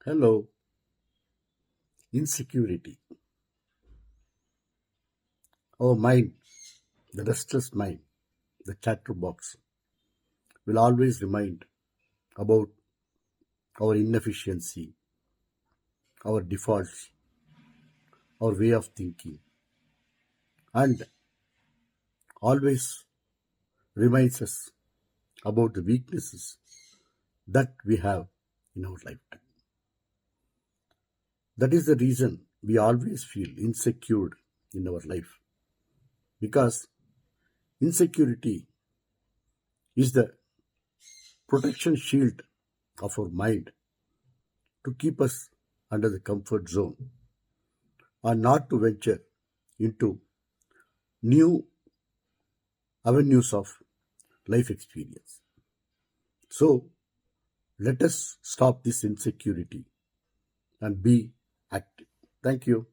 Hello, insecurity. Our mind, the restless mind, the chatterbox, will always remind about our inefficiency, our defaults, our way of thinking, and always reminds us about the weaknesses that we have in our lifetime. That is the reason we always feel insecure in our life because insecurity is the protection shield of our mind to keep us under the comfort zone or not to venture into new avenues of life experience. So let us stop this insecurity and be active. Thank you.